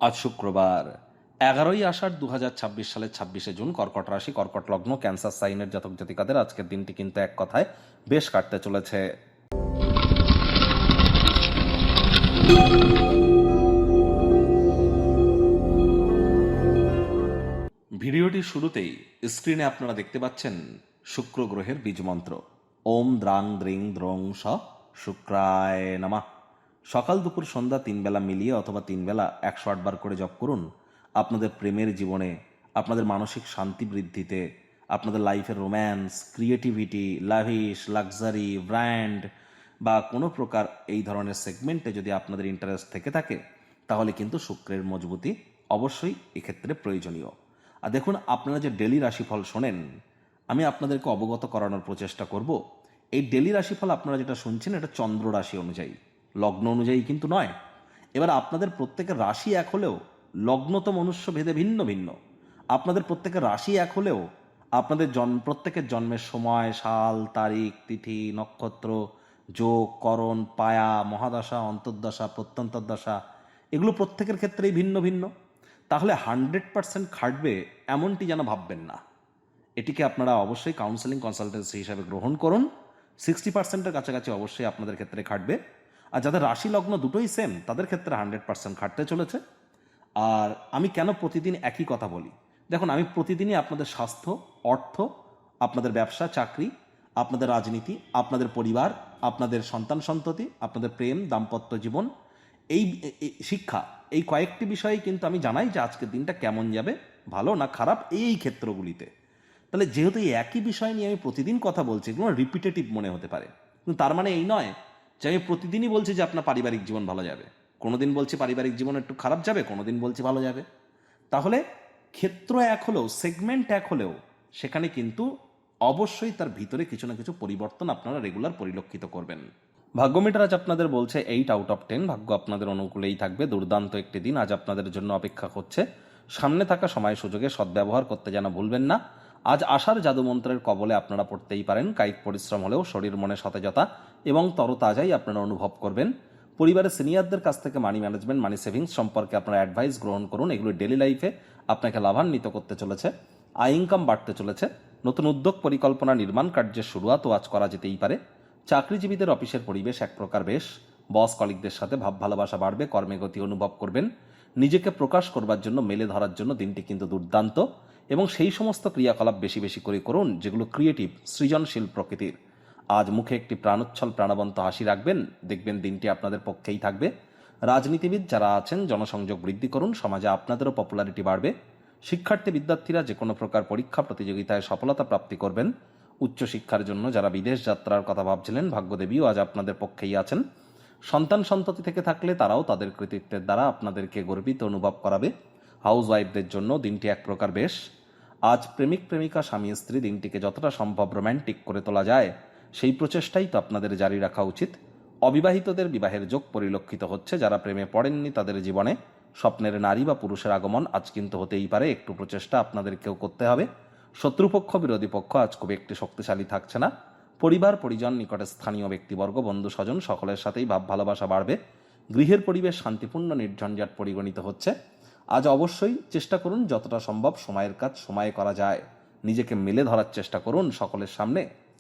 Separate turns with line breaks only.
আজ শুক্রবার 11ই আষাঢ় 2026 সালের 26শে জুন, কর্কট রাশি, কর্কট লগ্ন, ক্যান্সার সাইনের জাতক জাতিকাদের আজকের দিনটি কিন্তু এক কথায় বেশ কাটতে চলেছে। ভিডিওটির শুরুতেই স্ক্রিনে আপনারা দেখতে পাচ্ছেন শুক্র গ্রহের বীজ মন্ত্র ওম দ্রাং দ্রিং দ্রং স শুক্রায় নমঃ। সকাল দুপুর সন্ধ্যা 3 বেলা মিলিয়ে অথবা 3 বেলা 108 বার করে জপ করুন। আপনাদের প্রেমের জীবনে, আপনাদের মানসিক শান্তি বৃদ্ধিতে, আপনাদের লাইফের romance, creativity, lavish, luxury, brand বা কোনো প্রকার এই ধরনের সেগমেন্টে যদি আপনাদের ইন্টারেস্ট থেকে থাকে, তাহলে কিন্তু শুক্রের মজবুতি অবশ্যই এক্ষেত্রে প্রয়োজনীয়। আর দেখুন, আপনারা যে ডেলি রাশিফল শোনেন, আমি আপনাদেরকে অবগত করানোর প্রচেষ্টা করব। এই ডেলি রাশিফল আপনারা যেটা শুনছেন, এটা চন্দ্র রাশি অনুযায়ী, লগ্ন অনুযায়ী কিন্তু নয়। এবার আপনাদের প্রত্যেকের রাশি এক হলেও লগ্ন তো মনুষ্য ভেদে ভিন্ন ভিন্ন। আপনাদের প্রত্যেকের রাশি এক হলেও আপনাদের প্রত্যেকের জন্মের সময়, সাল, তারিখ, তিথি, নক্ষত্র, যোগ, করণ, পায়া, মহাদশা, অন্তর্দশা, প্রত্যন্তর্দশা, এগুলো প্রত্যেকের ক্ষেত্রেই ভিন্ন ভিন্ন। তাহলে 100% খাটবে এমনটি যেন ভাববেন না। এটিকে আপনারা অবশ্যই কাউন্সেলিং কনসালটেন্সি হিসাবে গ্রহণ করুন। 60%-এর কাছাকাছি অবশ্যই আপনাদের ক্ষেত্রে খাটবে। আর যাদের রাশি লগ্ন দুটোই সেম, তাদের ক্ষেত্রে 100% খাটতে চলেছে। আর আমি কেন প্রতিদিন একই কথা বলি? দেখুন, আমি প্রতিদিনই আপনাদের স্বাস্থ্য, অর্থ, আপনাদের ব্যবসা, চাকরি, আপনাদের রাজনীতি, আপনাদের পরিবার, আপনাদের সন্তান সন্ততি, আপনাদের প্রেম, দাম্পত্য জীবন, শিক্ষা, এই কয়েকটি বিষয়ে কিন্তু আমি জানাই যে আজকের দিনটা কেমন যাবে, ভালো না খারাপ, এই ক্ষেত্রগুলিতে। তাহলে যেহেতু এই একই বিষয় নিয়ে আমি প্রতিদিন কথা বলছি, এগুলো রিপিটেটিভ মনে হতে পারে, কিন্তু তার মানে এই নয় যে আমি প্রতিদিনই বলছি যে আপনার পারিবারিক জীবন ভালো যাবে। কোনোদিন বলছি পারিবারিক জীবন একটু খারাপ যাবে, কোনোদিন বলছি ভালো যাবে। তাহলে ক্ষেত্র এক হলেও, সেগমেন্ট এক হলেও, সেখানে কিন্তু অবশ্যই তার ভিতরে কিছু না কিছু পরিবর্তন আপনারা রেগুলার পরিলক্ষিত করবেন। ভাগ্যমিটার আজ আপনাদের বলছে 8/10, ভাগ্য আপনাদের অনুকূলেই থাকবে। দুর্দান্ত একটি দিন আজ আপনাদের জন্য অপেক্ষা করছে। সামনে থাকা সময় সুযোগে সদ্ব্যবহার করতে যেন ভুলবেন না। আজ আশার জাদুমন্ত্রের কবলে আপনারা পড়তেই পারেন। কায়িক পরিশ্রম হলেও শরীর মনে সতেজতা এবং তরতাজাই আপনারা অনুভব করবেন। পরিবারের সিনিয়রদের কাছ থেকে মানি ম্যানেজমেন্ট, মানি সেভিংস সম্পর্কে আপনারা অ্যাডভাইস গ্রহণ করুন। এগুলো ডেলি লাইফে আপনাকে লাভান্বিত করতে চলেছে। আয় ইনকাম বাড়তে চলেছে। নতুন উদ্যোগ, পরিকল্পনা, নির্মাণ কার্যের শুরুয়াতও আজ করা যেতেই পারে। চাকরিজীবীদের অফিসের পরিবেশ এক প্রকার বেশ। বস কলিগদের সাথে ভাব ভালোবাসা বাড়বে, কর্মে গতি অনুভব করবেন। নিজেকে প্রকাশ করবার জন্য, মেলে ধরার জন্য দিনটি কিন্তু দুর্দান্ত। এবং সেই সমস্ত ক্রিয়াকলাপ বেশি বেশি করে করুন যেগুলো ক্রিয়েটিভ, সৃজনশীল প্রকৃতির। আজ মুখে একটি প্রাণোচ্ছল প্রাণবন্ত হাসি রাখবেন, দেখবেন দিনটি আপনাদের পক্ষেই থাকবে। রাজনীতিবিদ যারা আছেন, জনসংযোগ বৃদ্ধি করুন, সমাজে আপনাদেরও পপুলারিটি বাড়বে। শিক্ষার্থী বিদ্যার্থীরা যে কোনো প্রকার পরীক্ষা প্রতিযোগিতায় সফলতা প্রাপ্তি করবেন। উচ্চশিক্ষার জন্য যারা বিদেশ যাত্রার কথা ভাবছিলেন, ভাগ্যদেবীও আজ আপনাদের পক্ষেই আছেন। সন্তান সন্ততি থেকে থাকলে তারাও তাদের কৃতিত্বের দ্বারা আপনাদেরকে গর্বিত অনুভব করাবে। হাউস ওয়াইফদের জন্য দিনটি এক প্রকার বেশ। আজ প্রেমিক প্রেমিকা, স্বামী স্ত্রী দিনটিকে যতটা সম্ভব রোম্যান্টিক করে তোলা যায়, সেই প্রচেষ্টাই তো আপনাদের জারি রাখা উচিত। অবিবাহিতদের বিবাহের যোগ পরিলক্ষিত হচ্ছে। যারা প্রেমে পড়েননি, তাদের জীবনে স্বপ্নের নারী বা পুরুষের আগমন আজ কিন্তু হতেই পারে। একটু প্রচেষ্টা আপনাদেরকেও করতে হবে। শত্রুপক্ষ, বিরোধী পক্ষ আজ খুব একটি শক্তিশালী থাকছে না। পরিবার পরিজন, নিকটে স্থানীয় ব্যক্তিবর্গ, বন্ধু স্বজন, সকলের সাথেই ভাব ভালোবাসা বাড়বে। গৃহের পরিবেশ শান্তিপূর্ণ, নির্ঝঞ্ঝাট পরিগণিত হচ্ছে। আজ অবশ্যই চেষ্টা করুন যতটা সম্ভব সময়ের কাজ সময়ে করা যায়। নিজেকে মেলে ধরার চেষ্টা করুন সকলের সামনে।